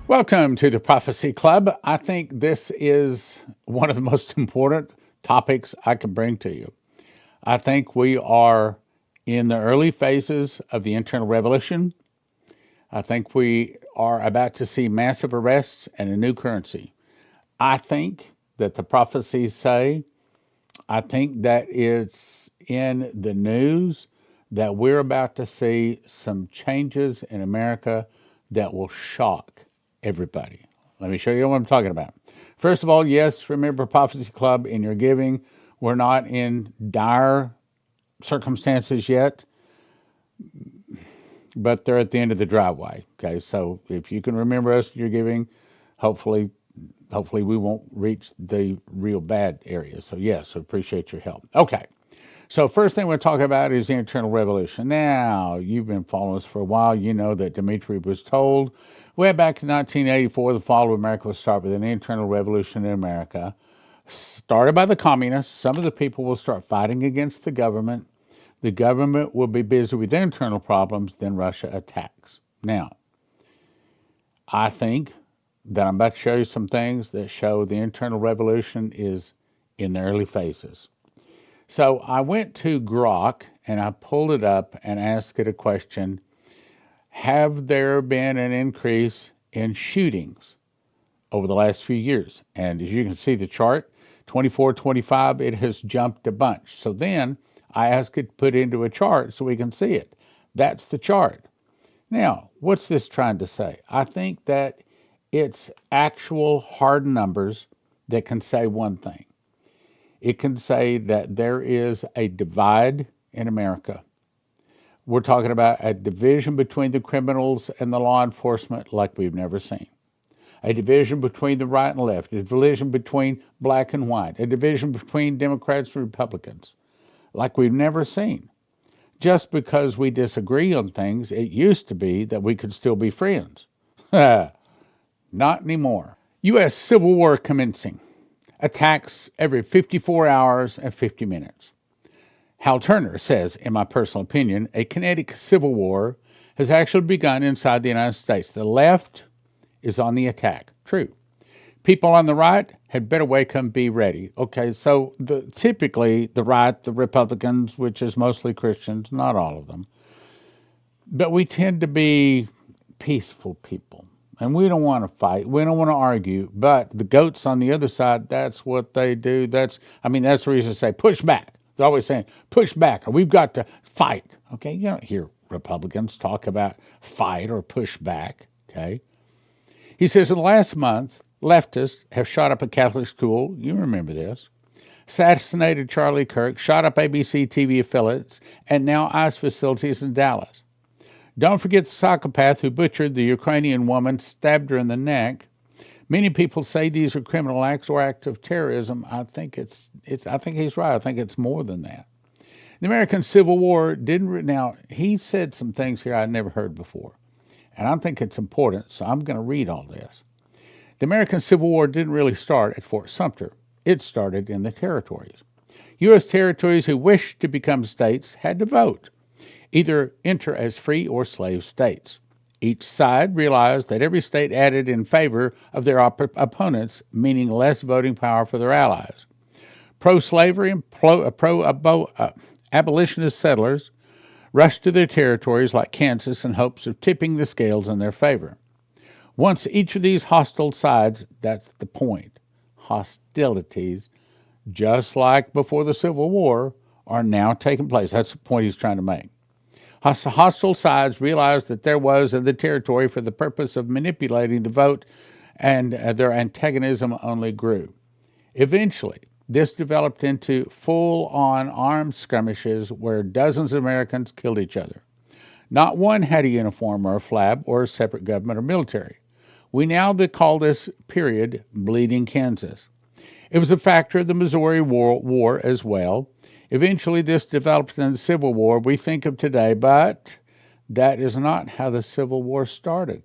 Welcome to the Prophecy Club. I think this is one of the most important topics I can bring to you. I think we are in the early phases of the internal revolution. I think we are about to see massive arrests and a new currency. I think that the prophecies say, I think that it's in the news that we're about to see some changes in America that will shock everybody. Let me show you what I'm talking about. First of all, yes, remember Prophecy Club in your giving. We're not in dire circumstances yet, but they're at the end of the driveway. Okay, so if you can remember us in your giving, hopefully we won't reach the real bad areas. So yes, I appreciate your help. Okay. So first thing we're talking about is the internal revolution. Now, you've been following us for a while. You know that Dmitri was told way back in 1984, the fall of America would start with an internal revolution in America, started by the communists. Some of the people will start fighting against the government. The government will be busy with internal problems, then Russia attacks. Now, I think that I'm about to show you some things that show the internal revolution is in the early phases. So I went to Grok and I pulled it up and asked it a question. Have there been an increase in shootings over the last few years? And as you can see the chart, 24, 25, it has jumped a bunch. So then I asked it to put into a chart so we can see it. That's the chart. Now, what's this trying to say? I think that it's actual hard numbers that can say one thing. It can say that there is a divide in America. We're talking about a division between the criminals and the law enforcement like we've never seen. A division between the right and left, a division between black and white, a division between Democrats and Republicans like we've never seen. Just because we disagree on things, it used to be that we could still be friends. Not anymore. U.S. Civil War commencing. Attacks every 54 hours and 50 minutes. Hal Turner says, in my personal opinion, a kinetic civil war has actually begun inside the United States. The left is on the attack. True. People on the right had better wake up and be ready. Okay, so typically the right, the Republicans, which is mostly Christians, not all of them, but we tend to be peaceful people. And we don't want to fight. We don't want to argue. But the goats on the other side, that's what they do. That's the reason to say, push back. They're always saying, push back, or we've got to fight. Okay, you don't hear Republicans talk about fight or push back. Okay. He says, in the last month, leftists have shot up a Catholic school. You remember this. Assassinated Charlie Kirk, shot up ABC TV affiliates, and now ICE facilities in Dallas. Don't forget the psychopath who butchered the Ukrainian woman, stabbed her in the neck. Many people say these are criminal acts or acts of terrorism. I think I think he's right. I think it's more than that. The American Civil War now he said some things here I'd never heard before. And I think it's important, so I'm going to read all this. The American Civil War didn't really start at Fort Sumter. It started in the territories. U.S. territories who wished to become states had to vote, either enter as free or slave states. Each side realized that every state added in favor of their opponents, meaning less voting power for their allies. Pro-slavery and pro-abolitionist settlers rushed to their territories like Kansas in hopes of tipping the scales in their favor. Once each of these hostile sides, that's the point, hostilities, just like before the Civil War, are now taking place. That's the point he's trying to make. Hostile sides realized that there was in the territory for the purpose of manipulating the vote, and their antagonism only grew. Eventually, this developed into full-on armed skirmishes where dozens of Americans killed each other. Not one had a uniform or a flag or a separate government or military. We now call this period Bleeding Kansas. It was a factor of the Missouri War as well. Eventually, this developed in the Civil War we think of today, but that is not how the Civil War started.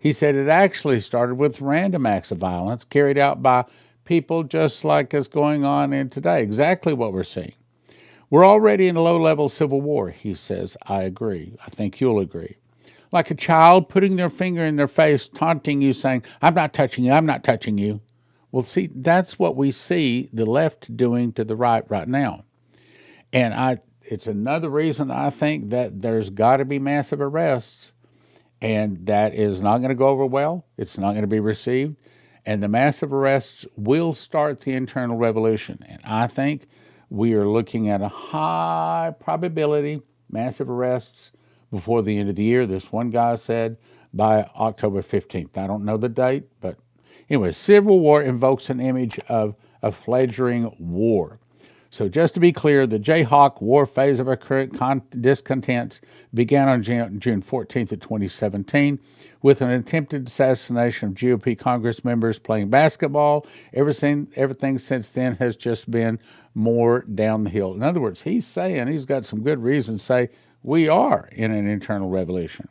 He said it actually started with random acts of violence carried out by people just like is going on in today, exactly what we're seeing. We're already in a low-level civil war, he says. I agree. I think you'll agree. like a child putting their finger in their face, taunting you, saying, I'm not touching you, I'm not touching you. Well, see, that's what we see the left doing to the right now. And it's another reason I think that there's got to be massive arrests, and that is not going to go over well. It's not going to be received. And the massive arrests will start the internal revolution. And I think we are looking at a high probability massive arrests before the end of the year. This one guy said by October 15th. I don't know the date, but anyway, civil war invokes an image of a fledgling war. So just to be clear, the Jayhawk war phase of our current discontents began on June 14th of 2017 with an attempted assassination of GOP Congress members playing basketball. Everything since then has just been more down the hill. In other words, he's saying, he's got some good reason to say, we are in an internal revolution.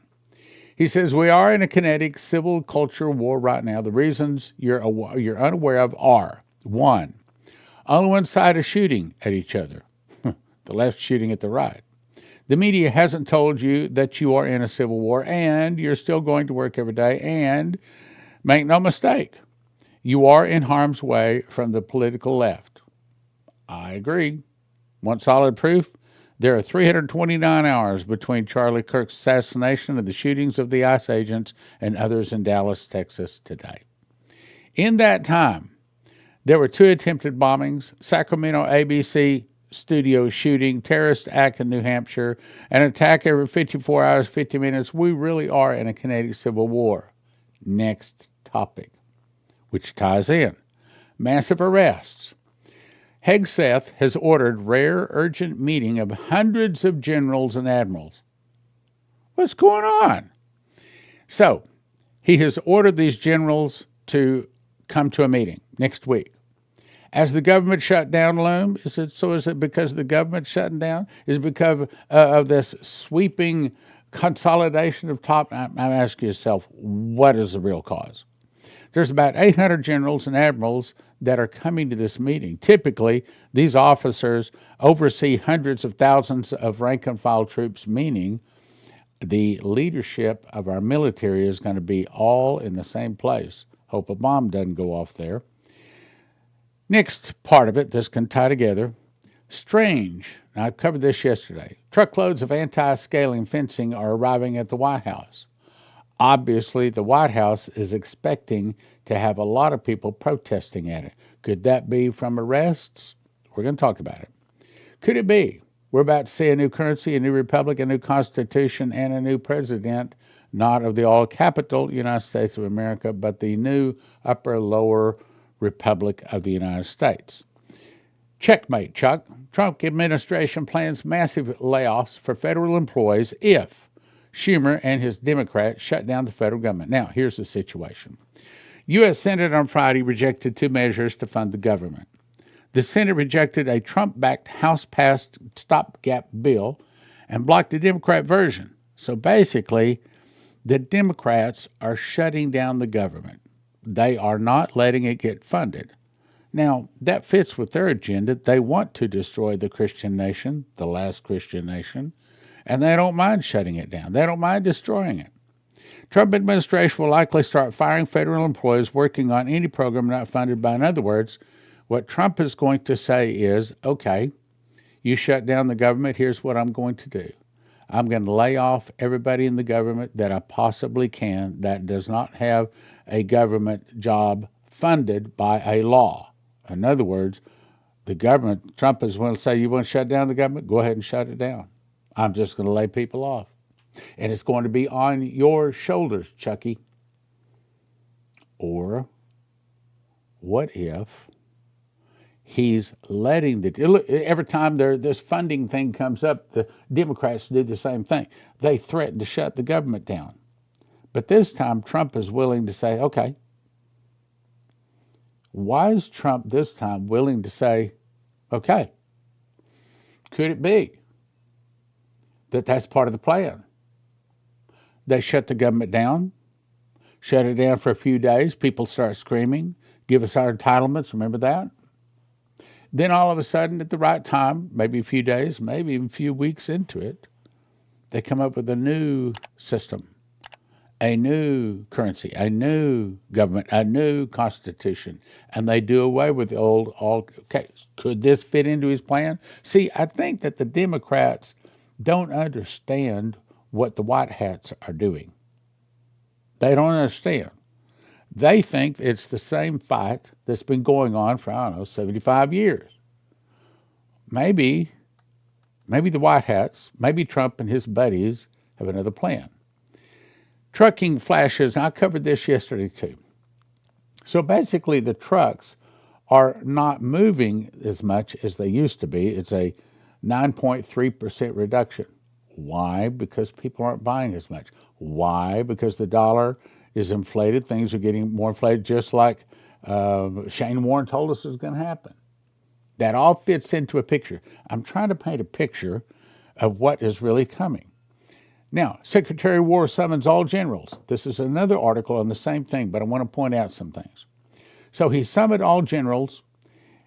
He says, we are in a kinetic civil culture war right now. The reasons you're unaware of are, one, only one side is shooting at each other. The left shooting at the right. The media hasn't told you that you are in a civil war, and you're still going to work every day. And make no mistake, you are in harm's way from the political left. I agree. Want solid proof? There are 329 hours between Charlie Kirk's assassination and the shootings of the ICE agents and others in Dallas, Texas today. In that time, there were 2 attempted bombings, Sacramento ABC studio shooting, terrorist act in New Hampshire, an attack every 54 hours, 50 minutes. We really are in a kinetic civil war. Next topic, which ties in. Massive arrests. Hegseth has ordered rare urgent meeting of hundreds of generals and admirals. What's going on? So, he has ordered these generals to come to a meeting next week. As the government shutdown loom, is it because the government shutting down? Is it because of this sweeping consolidation of top? I'm asking yourself, what is the real cause? There's about 800 generals and admirals that are coming to this meeting. Typically, these officers oversee hundreds of thousands of rank-and-file troops, meaning the leadership of our military is going to be all in the same place. Hope a bomb doesn't go off there. Next part of it, this can tie together. Strange. Now, I covered this yesterday. Truckloads of anti-scaling fencing are arriving at the White House. Obviously, the White House is expecting to have a lot of people protesting at it. Could that be from arrests? We're going to talk about it. Could it be? We're about to see a new currency, a new republic, a new constitution, and a new president, not of the all-capital United States of America, but the new upper-lower Republic of the United States. Checkmate, Chuck. Trump administration plans massive layoffs for federal employees if Schumer and his Democrats shut down the federal government. Now, here's the situation. U.S. Senate on Friday rejected 2 measures to fund the government. The Senate rejected a Trump-backed House-passed stopgap bill and blocked the Democrat version. So basically, the Democrats are shutting down the government. They are not letting it get funded. Now, that fits with their agenda. They want to destroy the Christian nation, the last Christian nation, and they don't mind shutting it down. They don't mind destroying it. Trump administration will likely start firing federal employees working on any program not funded by. In other words, what Trump is going to say is, okay, you shut down the government, here's what I'm going to do. I'm going to lay off everybody in the government that I possibly can that does not have a government job funded by a law. In other words, the government, Trump is going to say, you want to shut down the government? Go ahead and shut it down. I'm just going to lay people off. And it's going to be on your shoulders, Chucky. Or what if he's letting every time this funding thing comes up, the Democrats do the same thing. They threaten to shut the government down. But this time, Trump is willing to say, okay, why is Trump this time willing to say, okay, could it be that that's part of the plan? They shut the government down, shut it down for a few days. People start screaming, give us our entitlements. Remember that? Then all of a sudden, at the right time, maybe a few days, maybe even a few weeks into it, they come up with a new system. a new currency, a new government, a new constitution, and they do away with the old. All okay. Could this fit into his plan? See, I think that the Democrats don't understand what the white hats are doing. They don't understand. They think it's the same fight that's been going on for, I don't know, 75 years. Maybe the white hats, maybe Trump and his buddies have another plan. Trucking flashes, I covered this yesterday too. So basically, the trucks are not moving as much as they used to be. It's a 9.3% reduction. Why? Because people aren't buying as much. Why? Because the dollar is inflated. Things are getting more inflated, just like Shane Warren told us was going to happen. That all fits into a picture. I'm trying to paint a picture of what is really coming. Now, Secretary of War summons all generals. This is another article on the same thing, but I want to point out some things. So he summoned all generals.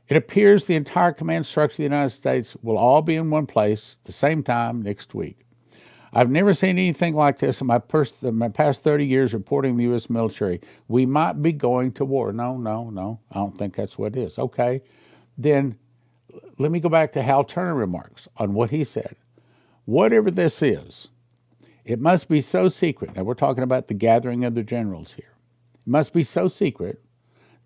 It appears the entire command structure of the United States will all be in one place at the same time next week. I've never seen anything like this in my past 30 years reporting the U.S. military. We might be going to war. No. I don't think that's what it is. Okay, then let me go back to Hal Turner remarks on what he said. Whatever this is, it must be so secret. Now, we're talking about the gathering of the generals here. It must be so secret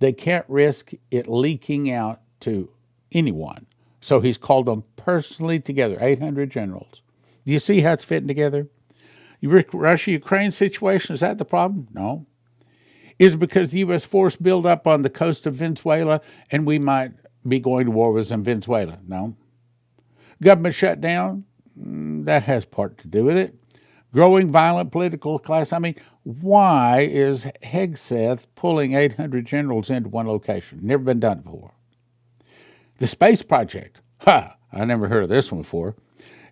they can't risk it leaking out to anyone. So he's called them personally together, 800 generals. Do you see how it's fitting together? Russia-Ukraine situation, is that the problem? No. Is it because the U.S. force build up on the coast of Venezuela and we might be going to war with Venezuela? No. Government shutdown? That has part to do with it. Growing violent political class. I mean, why is Hegseth pulling 800 generals into one location? Never been done before. The space project. I never heard of this one before.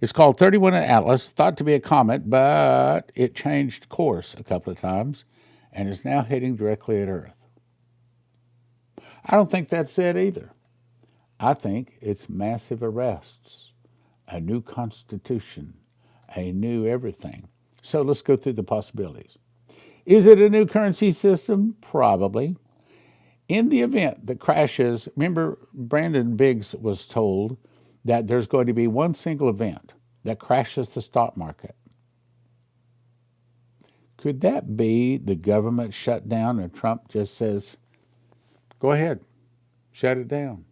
It's called 31 Atlas, thought to be a comet, but it changed course a couple of times and is now heading directly at Earth. I don't think that's it either. I think it's massive arrests, a new constitution, a new everything. So let's go through the possibilities. Is it a new currency system? Probably. In the event that crashes, remember Brandon Biggs was told that there's going to be one single event that crashes the stock market. Could that be the government shutdown and Trump just says, go ahead, shut it down?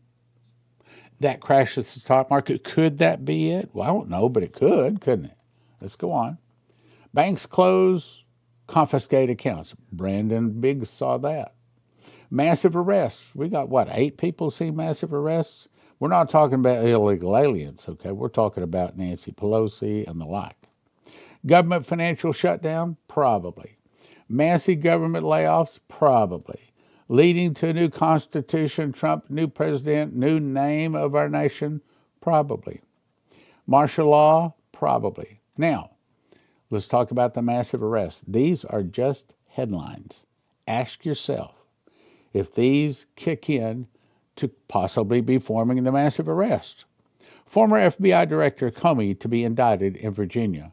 That crashes the stock market. Could that be it? Well, I don't know, but it could, couldn't it? Let's go on. Banks close, confiscate accounts. Brandon Biggs saw that. Massive arrests. We got, 8 people see massive arrests? We're not talking about illegal aliens, okay? We're talking about Nancy Pelosi and the like. Government financial shutdown? Probably. Massive government layoffs? Probably. Leading to a new constitution, Trump, new president, new name of our nation? Probably. Martial law? Probably. Now, let's talk about the massive arrests. These are just headlines. Ask yourself if these kick in to possibly be forming the massive arrest. Former FBI Director Comey to be indicted in Virginia.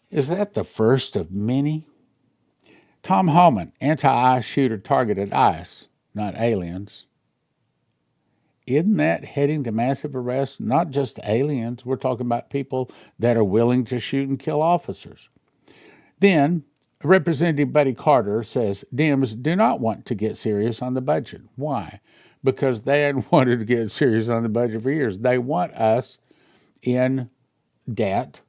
Is that the first of many? Tom Hallman, anti-ICE shooter targeted ICE, not aliens. Isn't that heading to massive arrest? Not just aliens. We're talking about people that are willing to shoot and kill officers. Then, Representative Buddy Carter says Dems do not want to get serious on the budget. Why? Because they hadn't wanted to get serious on the budget for years. They want us in debt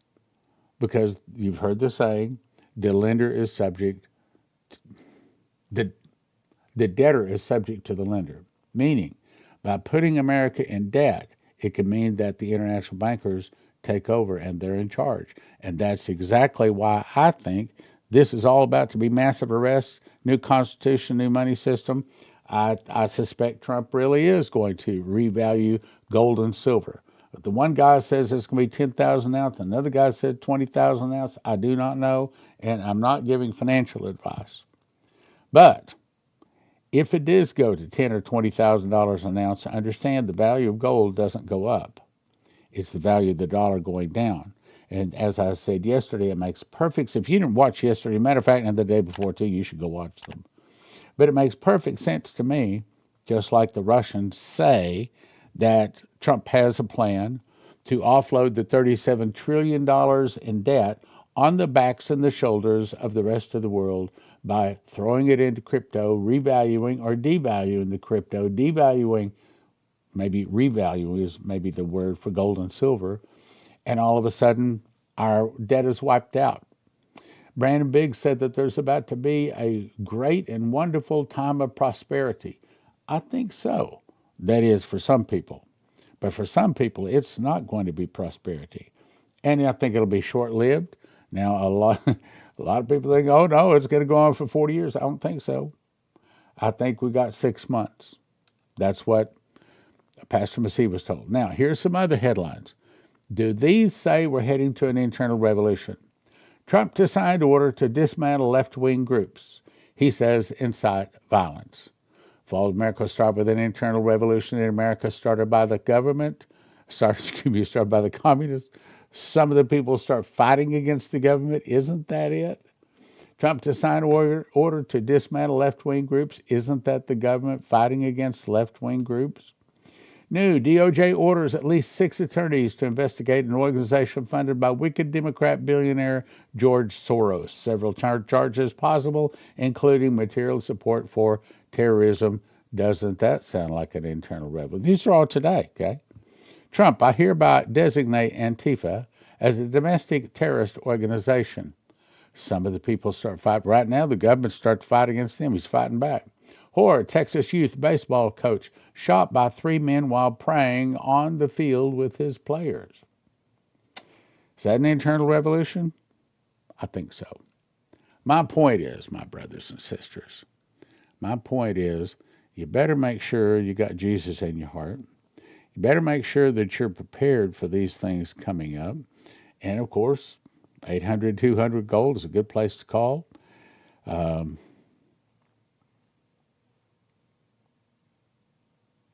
because you've heard the saying, the lender is subject, the debtor is subject to the lender. Meaning, by putting America in debt, it could mean that the international bankers take over and they're in charge. And that's exactly why I think this is all about to be massive arrests, new constitution, new money system. I suspect Trump really is going to revalue gold and silver. But the one guy says it's going to be 10,000 ounce, another guy said 20,000 ounce. I do not know, and I'm not giving financial advice. But if it does go to $10,000 or $20,000 an ounce, understand the value of gold doesn't go up. It's the value of the dollar going down. And as I said yesterday, it makes perfect sense. If you didn't watch yesterday, matter of fact, and the day before too, you should go watch them. But it makes perfect sense to me, just like the Russians say, that Trump has a plan to offload the $37 trillion in debt on the backs and the shoulders of the rest of the world by throwing it into crypto, revaluing or devaluing the crypto, devaluing, maybe revaluing is maybe the word for gold and silver, and all of a sudden our debt is wiped out. Brandon Biggs said that there's about to be a great and wonderful time of prosperity. I think so. That is for some people. But for some people, it's not going to be prosperity. And I think it'll be short-lived. Now, a lot of people think, oh, no, it's going to go on for 40 years. I don't think so. I think we got 6 months. That's what Pastor Massey was told. Now, here's some other headlines. Do these say we're heading to an internal revolution? Trump to sign order to dismantle left-wing groups. He says incite violence. Fall of America start with an internal revolution in America started by the government, started by the communists. Some of the people start fighting against the government. Isn't that it? Trump to sign order to dismantle left-wing groups. Isn't that the government fighting against left-wing groups? New DOJ orders at least 6 attorneys to investigate an organization funded by wicked Democrat billionaire George Soros. Several charges possible, including material support for terrorism. Doesn't that sound like an internal revolution? These are all today, okay? Trump, I hereby designate Antifa as a domestic terrorist organization. Some of the people start fighting. Right now, the government starts to fight against them. He's fighting back. Horror, Texas youth baseball coach shot by 3 men while praying on the field with his players. Is that an internal revolution? I think so. My point is, my brothers and sisters, my point is you better make sure you got Jesus in your heart. You better make sure that you're prepared for these things coming up. And, of course, 800-200-GOLD is a good place to call.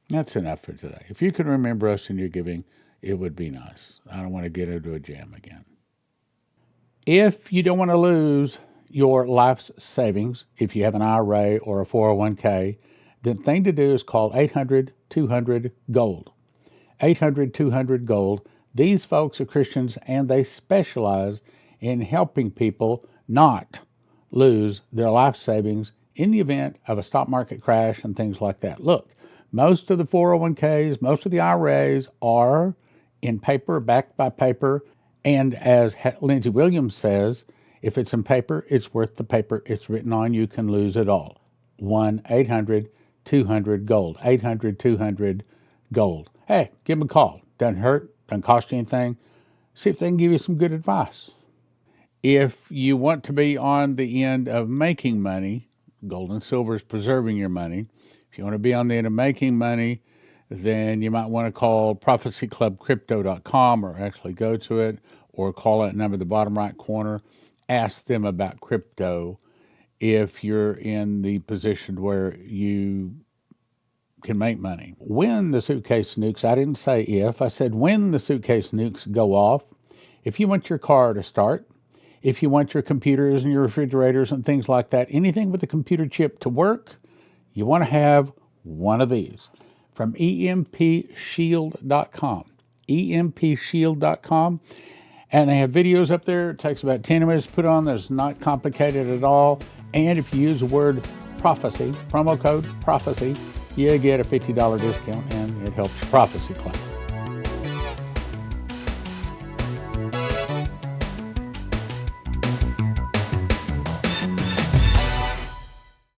That's enough for today. If you can remember us in your giving, it would be nice. I don't want to get into a jam again. If you don't want to lose your life's savings, if you have an IRA or a 401k, the thing to do is call 800-200-GOLD. 800-200-GOLD. These folks are Christians, and they specialize in helping people not lose their life savings in the event of a stock market crash and things like that. Look, most of the 401ks, most of the IRAs are in paper, backed by paper, and as Lindsey Williams says, if it's in paper, it's worth the paper it's written on. You can lose it all. 1-800-200-GOLD. 800-200-GOLD. Hey, give them a call. Doesn't hurt, doesn't cost you anything. See if they can give you some good advice. If you want to be on the end of making money, gold and silver is preserving your money. If you want to be on the end of making money, then you might want to call prophecyclubcrypto.com or actually go to it or call that number at the bottom right corner. Ask them about crypto if you're in the position where you can make money. When the suitcase nukes, I didn't say if, I said when the suitcase nukes go off, if you want your car to start, if you want your computers and your refrigerators and things like that, anything with a computer chip to work, you want to have one of these from EMPShield.com. EMPShield.com. And they have videos up there. It takes about 10 minutes to put on. It's not complicated at all. And if you use the word prophecy, promo code prophecy, you get a $50 discount, and it helps your Prophecy Club.